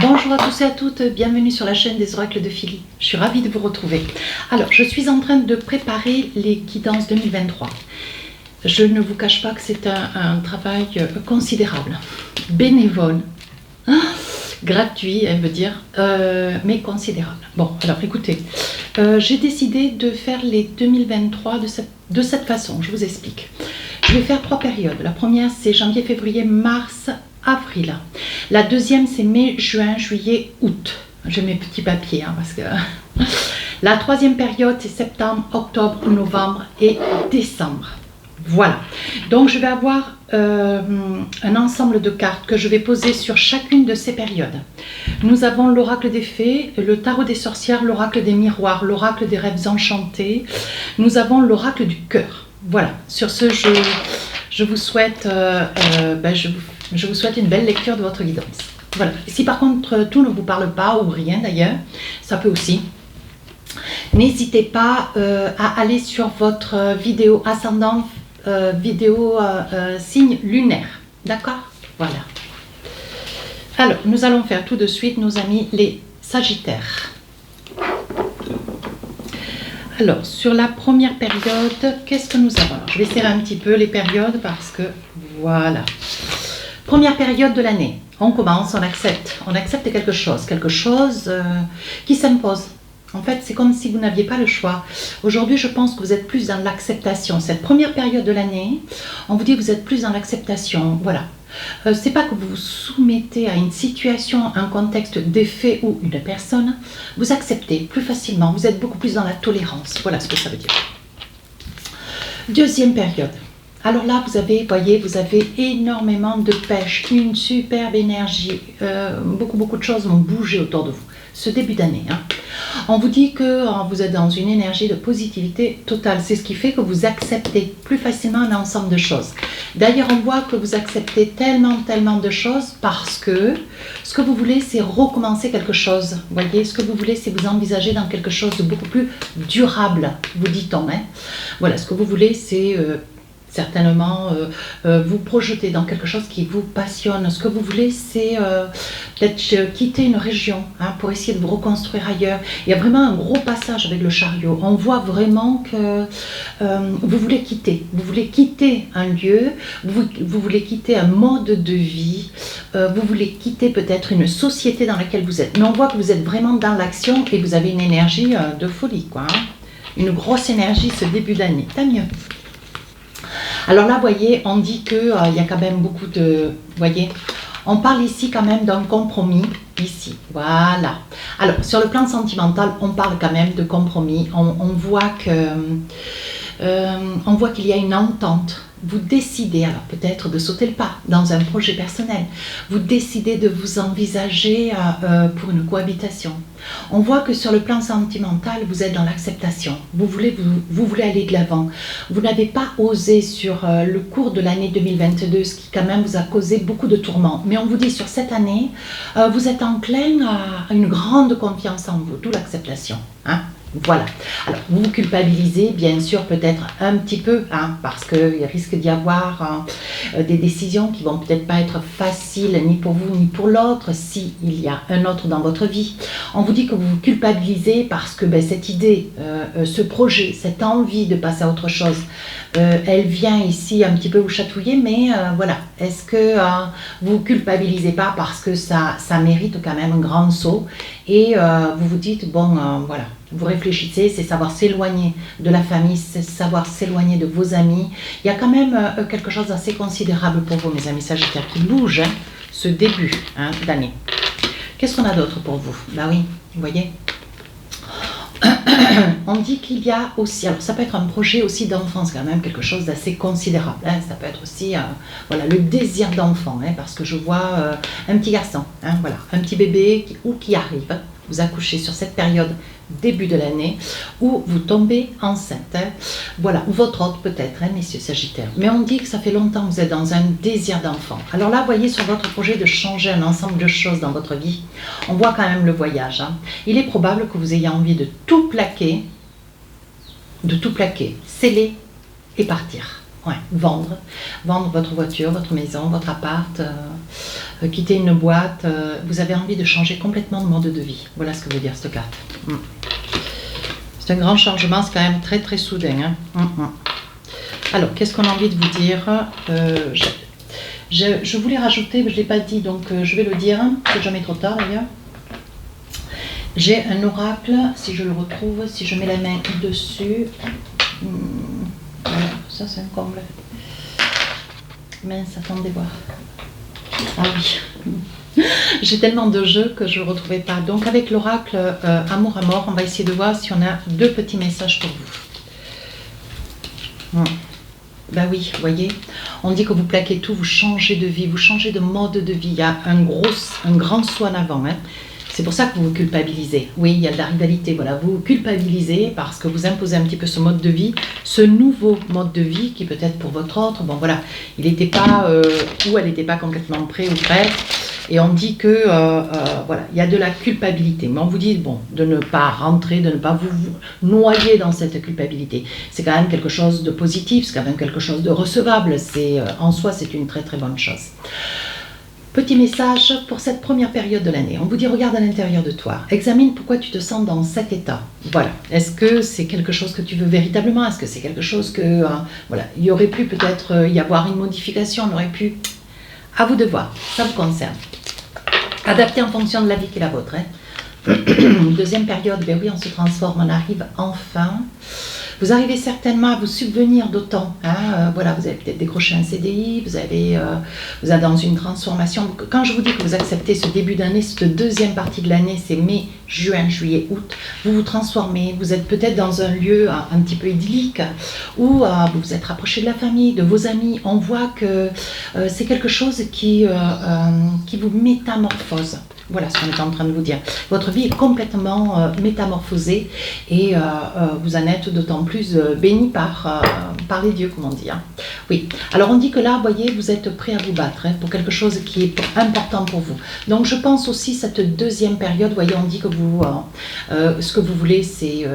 Bonjour à tous et à toutes, bienvenue sur la chaîne des oracles de Philly. Je suis ravie de vous retrouver. Alors, je suis en train de préparer les guidances 2023. Je ne vous cache pas que c'est un travail considérable, bénévole, gratuit, elle veut dire, mais considérable. Bon, alors écoutez, j'ai décidé de faire les 2023 de cette façon, je vous explique. Je vais faire 3 périodes. La première, c'est janvier, février, mars, avril. La deuxième, c'est mai, juin, juillet, août. J'ai mes petits papiers, parce que... La troisième période, c'est septembre, octobre, novembre et décembre. Voilà. Donc, je vais avoir un ensemble de cartes que je vais poser sur chacune de ces périodes. Nous avons l'oracle des fées, le tarot des sorcières, l'oracle des miroirs, l'oracle des rêves enchantés. Nous avons l'oracle du cœur. Voilà. Sur ce, je vous souhaite... je vous souhaite une belle lecture de votre guidance. Voilà. Si par contre tout ne vous parle pas ou rien d'ailleurs, ça peut aussi. N'hésitez pas à aller sur votre vidéo ascendant, signe lunaire. D'accord? Voilà. Alors, nous allons faire tout de suite, nos amis, les Sagittaires. Alors, sur la première période, qu'est-ce que nous avons? Alors, je vais serrer un petit peu les périodes parce que, voilà. Première période de l'année, on commence, on accepte quelque chose qui s'impose. En fait, c'est comme si vous n'aviez pas le choix. Aujourd'hui, je pense que vous êtes plus dans l'acceptation. Cette première période de l'année, on vous dit que vous êtes plus dans l'acceptation. Voilà. C'est pas que vous vous soumettez à une situation, un contexte d'effet ou une personne. Vous acceptez plus facilement. Vous êtes beaucoup plus dans la tolérance. Voilà ce que ça veut dire. Deuxième période. Alors là, vous avez énormément de pêche, une superbe énergie, beaucoup de choses vont bouger autour de vous, ce début d'année. On vous dit que vous êtes dans une énergie de positivité totale, c'est ce qui fait que vous acceptez plus facilement un ensemble de choses. D'ailleurs, on voit que vous acceptez tellement de choses parce que ce que vous voulez, c'est recommencer quelque chose. Vous voyez, ce que vous voulez, c'est vous envisager dans quelque chose de beaucoup plus durable, vous dit-on. Voilà, ce que vous voulez, c'est... certainement vous projeter dans quelque chose qui vous passionne. Ce que vous voulez, c'est peut-être quitter une région pour essayer de vous reconstruire ailleurs. Il y a vraiment un gros passage avec le chariot. On voit vraiment que vous voulez quitter un lieu, vous voulez quitter un mode de vie, vous voulez quitter peut-être une société dans laquelle vous êtes. Mais on voit que vous êtes vraiment dans l'action et vous avez une énergie de folie, quoi. Une grosse énergie ce début d'année. Tant mieux. Alors là, vous voyez, on dit qu'il y a quand même beaucoup de... Vous voyez, on parle ici quand même d'un compromis, ici, voilà. Alors, sur le plan sentimental, on parle quand même de compromis. On voit qu'il y a une entente. Vous décidez alors peut-être de sauter le pas dans un projet personnel. Vous décidez de vous envisager pour une cohabitation. On voit que sur le plan sentimental, vous êtes dans l'acceptation. Vous voulez aller de l'avant. Vous n'avez pas osé sur le cours de l'année 2022, ce qui quand même vous a causé beaucoup de tourments. Mais on vous dit sur cette année, vous êtes enclin à une grande confiance en vous, d'où l'acceptation. Voilà. Alors, vous vous culpabilisez, bien sûr, peut-être un petit peu, parce qu'il risque d'y avoir des décisions qui vont peut-être pas être faciles, ni pour vous, ni pour l'autre, s'il y a un autre dans votre vie. On vous dit que vous vous culpabilisez parce que cette idée, ce projet, cette envie de passer à autre chose, elle vient ici un petit peu vous chatouiller, mais voilà. Est-ce que vous vous culpabilisez pas parce que ça mérite quand même un grand saut et vous vous dites, bon, voilà. Vous réfléchissez, c'est savoir s'éloigner de la famille, c'est savoir s'éloigner de vos amis. Il y a quand même quelque chose d'assez considérable pour vous, mes amis Sagittaires, qui bouge ce début d'année. Qu'est-ce qu'on a d'autre pour vous? Bah oui, vous voyez. On dit qu'il y a aussi, alors ça peut être un projet aussi d'enfance, quand même quelque chose d'assez considérable. Ça peut être aussi voilà, le désir d'enfant, parce que je vois un petit garçon, voilà, un petit bébé qui arrive. Vous accouchez sur cette période début de l'année où vous tombez enceinte. Voilà, ou votre autre peut-être, messieurs Sagittaires. Mais on dit que ça fait longtemps que vous êtes dans un désir d'enfant. Alors là, voyez sur votre projet de changer un ensemble de choses dans votre vie. On voit quand même le voyage. Il est probable que vous ayez envie de tout plaquer, sceller et partir. Ouais, vendre votre voiture, votre maison, votre appart, quitter une boîte. Vous avez envie de changer complètement de mode de vie. Voilà ce que veut dire cette carte. C'est un grand changement, c'est quand même très très soudain. Hein. Alors, qu'est-ce qu'on a envie de vous dire? Je voulais rajouter, mais je ne l'ai pas dit, donc je vais le dire. C'est jamais trop tard d'ailleurs. J'ai un oracle, si je le retrouve, si je mets la main dessus. Voilà, ça c'est un comble. Mince, attendez voir. Ah oui. J'ai tellement de jeux que je ne retrouvais pas. Donc avec l'oracle Amour à mort, on va essayer de voir si on a 2 petits messages pour vous. Ben oui, vous voyez, on dit que vous plaquez tout, vous changez de vie, vous changez de mode de vie. Il y a un grand saut en avant. Hein. C'est pour ça que vous vous culpabilisez. Oui, il y a de la rivalité. Voilà, vous vous culpabilisez parce que vous imposez un petit peu ce mode de vie, ce nouveau mode de vie qui peut-être pour votre autre. Bon voilà, il n'était pas ou elle n'était pas complètement prêt ou prête. Et on dit que voilà, il y a de la culpabilité. Mais on vous dit bon, de ne pas rentrer, de ne pas vous noyer dans cette culpabilité. C'est quand même quelque chose de positif, c'est quand même quelque chose de recevable. En soi, c'est une très très bonne chose. Petit message pour cette première période de l'année. On vous dit, regarde à l'intérieur de toi. Examine pourquoi tu te sens dans cet état. Voilà. Est-ce que c'est quelque chose que tu veux véritablement? Est-ce que c'est quelque chose que... voilà. Il y aurait pu peut-être y avoir une modification. On aurait pu... À vous de voir. Ça vous concerne. Adapté en fonction de la vie qui est la vôtre. Hein. Deuxième période, ben oui, on se transforme. On arrive enfin... Vous arrivez certainement à vous subvenir d'autant. Hein, voilà, vous avez peut-être décroché un CDI, vous êtes dans une transformation. Quand je vous dis que vous acceptez ce début d'année, cette deuxième partie de l'année, c'est mai, juin, juillet, août, vous vous transformez. Vous êtes peut-être dans un lieu un petit peu idyllique où vous vous êtes rapproché de la famille, de vos amis. On voit que c'est quelque chose qui vous métamorphose. Voilà ce qu'on est en train de vous dire. Votre vie est complètement métamorphosée et vous en êtes d'autant plus béni par les dieux, comme on dit. Hein. Oui. Alors on dit que là, vous voyez, vous êtes prêt à vous battre pour quelque chose qui est important pour vous. Donc je pense aussi cette deuxième période, vous voyez, on dit que vous, ce que vous voulez, c'est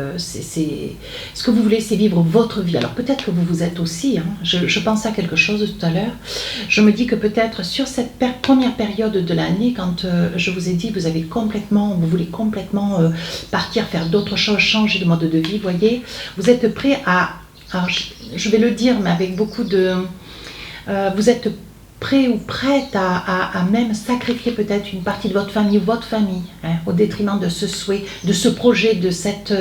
vivre votre vie. Alors peut-être que vous vous êtes aussi. Hein, je pense à quelque chose tout à l'heure. Je me dis que peut-être sur cette première période de l'année, quand je vous ai dit, vous voulez complètement partir, faire d'autres choses, changer de mode de vie, vous voyez, vous êtes prêt à, alors je vais le dire, mais avec beaucoup de, vous êtes prêt ou prête à même sacrifier peut-être une partie de votre famille, hein, au détriment de ce souhait, de ce projet, de cette,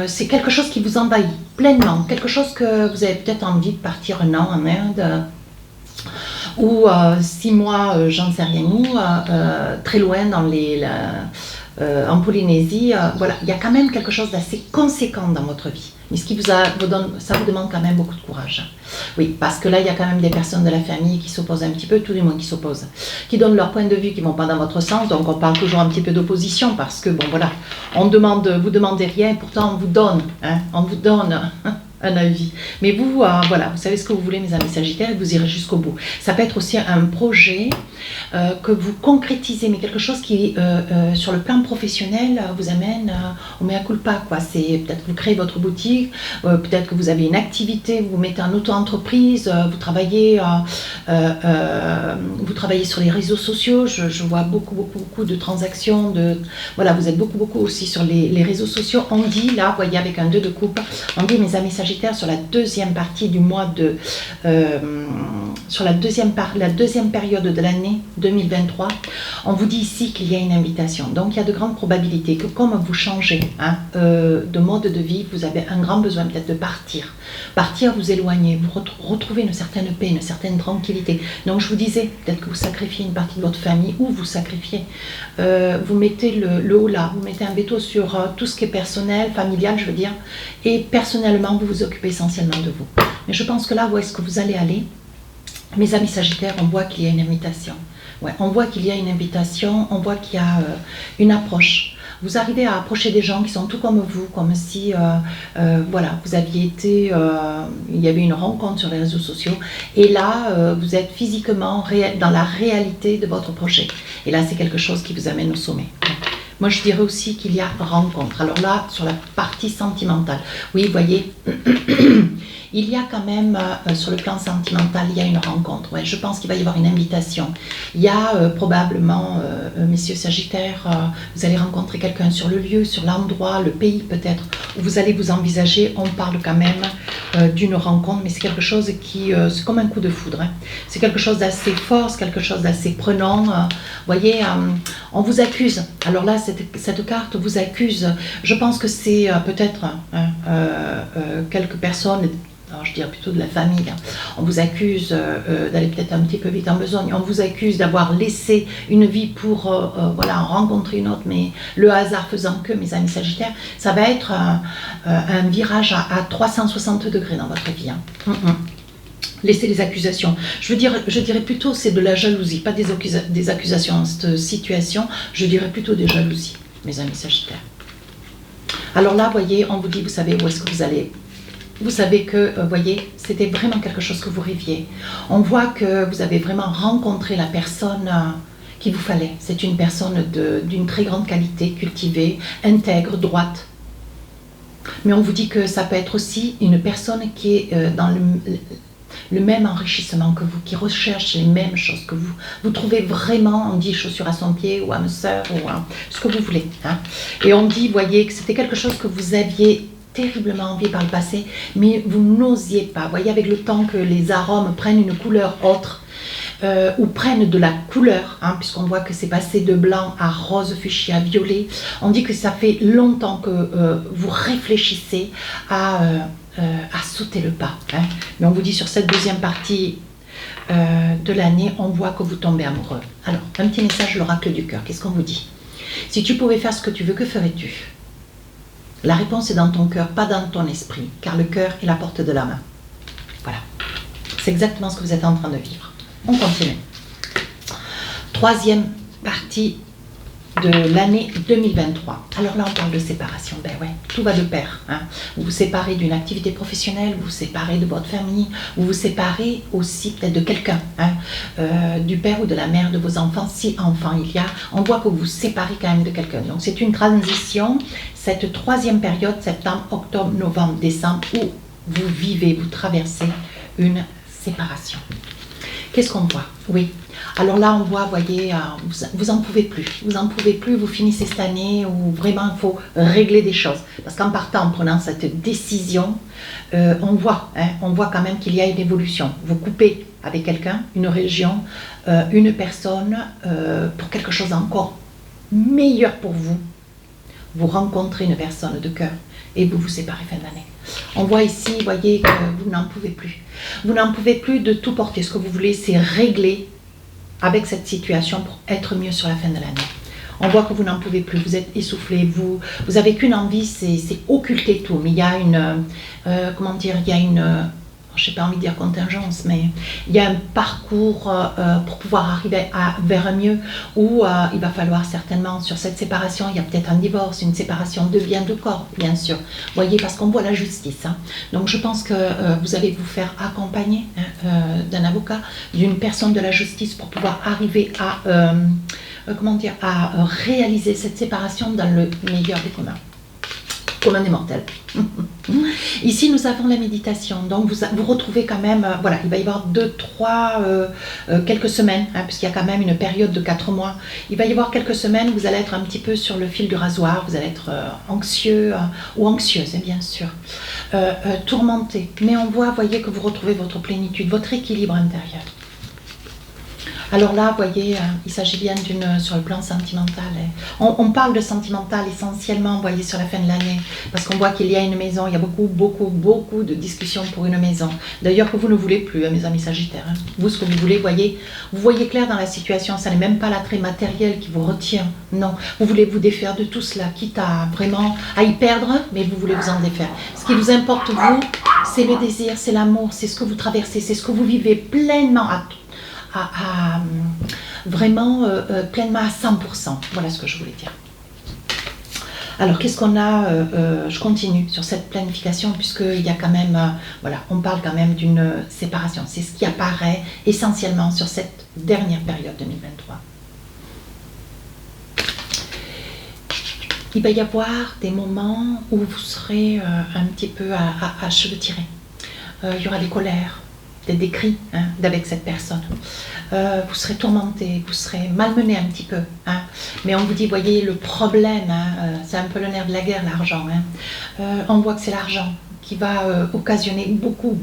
c'est quelque chose qui vous envahit pleinement, quelque chose que vous avez peut-être envie de partir un an en Inde, ou 6 mois, j'en sais rien où, très loin en Polynésie. Voilà, il y a quand même quelque chose d'assez conséquent dans votre vie. Mais ce qui ça vous demande quand même beaucoup de courage. Oui, parce que là, il y a quand même des personnes de la famille qui s'opposent un petit peu, tout le monde qui s'oppose, qui donnent leur point de vue, qui ne vont pas dans votre sens. Donc, on parle toujours un petit peu d'opposition parce que, bon, voilà, vous demandez rien et pourtant on vous donne, hein, on vous donne un avis. Mais vous, voilà, vous savez ce que vous voulez, mes amis Sagittaires, et vous irez jusqu'au bout. Ça peut être aussi un projet que vous concrétisez, mais quelque chose qui, sur le plan professionnel, vous amène au mea culpa, quoi. C'est peut-être que vous créez votre boutique, peut-être que vous avez une activité, vous vous mettez en auto-entreprise, vous travaillez sur les réseaux sociaux. Je vois beaucoup de transactions, voilà, vous êtes beaucoup aussi sur les réseaux sociaux. On dit, là, vous voyez, avec un 2 de coupe, on dit, mes amis Sagittaires, sur la deuxième partie du mois de... sur la deuxième période de l'année 2023, on vous dit ici qu'il y a une invitation. Donc, il y a de grandes probabilités que comme vous changez de mode de vie, vous avez un grand besoin peut-être de partir. Partir, vous éloigner, vous retrouver une certaine paix, une certaine tranquillité. Donc, je vous disais, peut-être que vous sacrifiez une partie de votre famille ou vous sacrifiez. Vous mettez le haut là, vous mettez un veto sur tout ce qui est personnel, familial, je veux dire, et personnellement, vous vous occupez essentiellement de vous. Mais je pense que là, où est-ce que vous allez aller, mes amis Sagittaires, on voit qu'il y a une invitation. Ouais, on voit qu'il y a une invitation, on voit qu'il y a une approche. Vous arrivez à approcher des gens qui sont tout comme vous, comme si, voilà, vous aviez été, il y avait une rencontre sur les réseaux sociaux, et là, vous êtes physiquement dans la réalité de votre projet. Et là, c'est quelque chose qui vous amène au sommet. Moi, je dirais aussi qu'il y a rencontre. Alors là, sur la partie sentimentale, oui, vous voyez, il y a quand même, sur le plan sentimental, il y a une rencontre. Ouais, je pense qu'il va y avoir une invitation. Il y a probablement, messieurs Sagittaires, vous allez rencontrer quelqu'un sur le lieu, sur l'endroit, le pays peut-être, où vous allez vous envisager. On parle quand même d'une rencontre, mais c'est quelque chose qui, c'est comme un coup de foudre. Hein. C'est quelque chose d'assez fort, c'est quelque chose d'assez prenant. Vous voyez, on vous accuse. Alors là, cette carte vous accuse. Je pense que c'est peut-être quelques personnes, alors je dirais plutôt de la famille, hein. On vous accuse d'aller peut-être un petit peu vite en besogne, on vous accuse d'avoir laissé une vie pour voilà, en rencontrer une autre, mais le hasard faisant que, mes amis Sagittaires, ça va être un virage à 360 degrés dans votre vie. Hein. Laissez les accusations. Je dirais plutôt c'est de la jalousie, pas des accusations dans cette situation, je dirais plutôt des jalousies, mes amis Sagittaires. Alors là, voyez, on vous dit, vous savez où est-ce que vous allez. Vous savez que, voyez, c'était vraiment quelque chose que vous rêviez. On voit que vous avez vraiment rencontré la personne qu'il vous fallait. C'est une personne d'une très grande qualité, cultivée, intègre, droite. Mais on vous dit que ça peut être aussi une personne qui est dans le même enrichissement que vous, qui recherche les mêmes choses que vous. Vous trouvez vraiment, on dit chaussure à son pied ou âme sœur ou ce que vous voulez. Hein. Et on dit, voyez, que c'était quelque chose que vous aviez terriblement envie par le passé, mais vous n'osiez pas. Vous voyez, avec le temps que les arômes prennent une couleur autre, ou prennent de la couleur, hein, puisqu'on voit que c'est passé de blanc à rose, fuchsia, violet. On dit que ça fait longtemps que vous réfléchissez à sauter le pas. Hein. Mais on vous dit sur cette deuxième partie de l'année, on voit que vous tombez amoureux. Alors, un petit message, l'oracle du cœur. Qu'est-ce qu'on vous dit? Si tu pouvais faire ce que tu veux, que ferais-tu? La réponse est dans ton cœur, pas dans ton esprit, car le cœur est la porte de la main. Voilà. C'est exactement ce que vous êtes en train de vivre. On continue. Troisième partie de l'année 2023. Alors là, on parle de séparation. Ben ouais, tout va de pair. Hein. Vous vous séparez d'une activité professionnelle, vous vous séparez de votre famille, vous vous séparez aussi peut-être de quelqu'un, hein, du père ou de la mère de vos enfants, si enfants il y a. On voit que vous vous séparez quand même de quelqu'un. Donc c'est une transition, cette troisième période, septembre, octobre, novembre, décembre, où vous vivez, vous traversez une séparation. Qu'est-ce qu'on voit? Oui. Alors là, on voit, voyez, vous en pouvez plus. Vous en pouvez plus, vous finissez cette année où vraiment il faut régler des choses. Parce qu'en partant, en prenant cette décision, on voit quand même qu'il y a une évolution. Vous coupez avec quelqu'un, une région, une personne, pour quelque chose encore meilleur pour vous. Vous rencontrez une personne de cœur et vous vous séparez fin d'année. On voit ici, voyez, que vous n'en pouvez plus. Vous n'en pouvez plus de tout porter. Ce que vous voulez, c'est régler avec cette situation pour être mieux sur la fin de l'année. On voit que vous n'en pouvez plus, vous êtes essoufflé, vous avez qu'une envie, c'est occulter tout. Mais il y a une, comment dire, il y a une, je n'ai pas envie de dire contingence, mais il y a un parcours pour pouvoir arriver vers un mieux où il va falloir certainement, sur cette séparation, il y a peut-être un divorce, une séparation de biens, de corps, bien sûr. Vous voyez, parce qu'on voit la justice. Hein. Donc je pense que vous allez vous faire accompagner d'un avocat, d'une personne de la justice pour pouvoir arriver à, comment dire, à réaliser cette séparation dans le meilleur des communs. Commun des mortels. Ici, nous avons la méditation. Donc, vous retrouvez quand même, voilà, il va y avoir quelques semaines, hein, puisqu'il y a quand même une période de 4 mois. Il va y avoir quelques semaines où vous allez être un petit peu sur le fil du rasoir, vous allez être anxieux ou anxieuse, bien sûr, tourmenté. Mais on voit, voyez, que vous retrouvez votre plénitude, votre équilibre intérieur. Alors là, vous voyez, il s'agit bien sur le plan sentimental. On parle de sentimental essentiellement, vous voyez, sur la fin de l'année, parce qu'on voit qu'il y a une maison, il y a beaucoup de discussions pour une maison. D'ailleurs, que vous ne voulez plus, mes amis Sagittaires. Hein. Vous, ce que vous voulez, vous voyez clair dans la situation, ça n'est même pas l'attrait matériel qui vous retient. Non, vous voulez vous défaire de tout cela, quitte à vraiment à y perdre, mais vous voulez vous en défaire. Ce qui vous importe, vous, c'est le désir, c'est l'amour, c'est ce que vous traversez, c'est ce que vous vivez pleinement vraiment pleinement à 100%. Voilà ce que je voulais dire. Alors, qu'est-ce qu'on a je continue sur cette planification, puisqu'il y a quand même, voilà, on parle quand même d'une séparation. C'est ce qui apparaît essentiellement sur cette dernière période 2023. Il va y avoir des moments où vous serez un petit peu à cheveux tirés. Il y aura des colères, des cris hein, avec cette personne. Vous serez tourmenté, vous serez malmené un petit peu. Hein. Mais on vous dit, voyez, le problème, hein, c'est un peu le nerf de la guerre, l'argent. Hein. On voit que c'est l'argent qui va occasionner beaucoup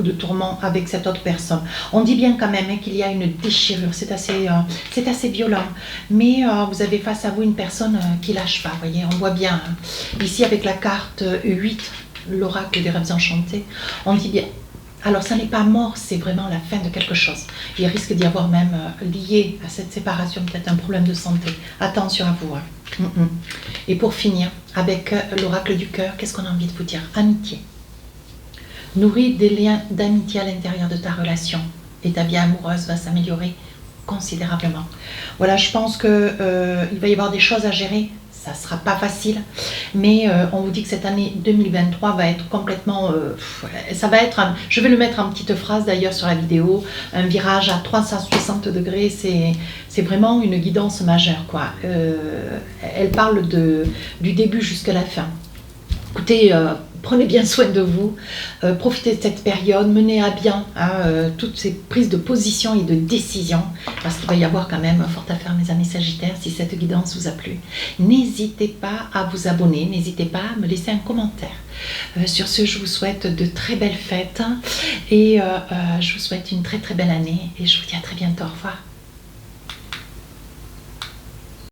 de tourments avec cette autre personne. On dit bien quand même hein, qu'il y a une déchirure, c'est assez violent. Mais vous avez face à vous une personne qui lâche pas, voyez, on voit bien. Hein. Ici avec la carte 8, l'oracle des rêves enchantés, on dit bien. Alors ça n'est pas mort, c'est vraiment la fin de quelque chose. Il risque d'y avoir même lié à cette séparation peut-être un problème de santé. Attention à vous. Hein. Et pour finir, avec l'oracle du cœur, qu'est-ce qu'on a envie de vous dire? Amitié. Nourris des liens d'amitié à l'intérieur de ta relation et ta vie amoureuse va s'améliorer considérablement. Voilà, je pense qu'il va y avoir des choses à gérer. Ça ne sera pas facile, mais on vous dit que cette année 2023 va être complètement... ça va être, je vais le mettre en petite phrase d'ailleurs sur la vidéo, un virage à 360 degrés, c'est vraiment une guidance majeure, quoi. Elle parle du début jusqu'à la fin. Écoutez, prenez bien soin de vous, profitez de cette période, menez à bien hein, toutes ces prises de position et de décision, parce qu'il va y avoir quand même fort à faire, mes amis Sagittaires, si cette guidance vous a plu. N'hésitez pas à vous abonner, n'hésitez pas à me laisser un commentaire. Sur ce, je vous souhaite de très belles fêtes et je vous souhaite une très belle année et je vous dis à très bientôt. Au revoir.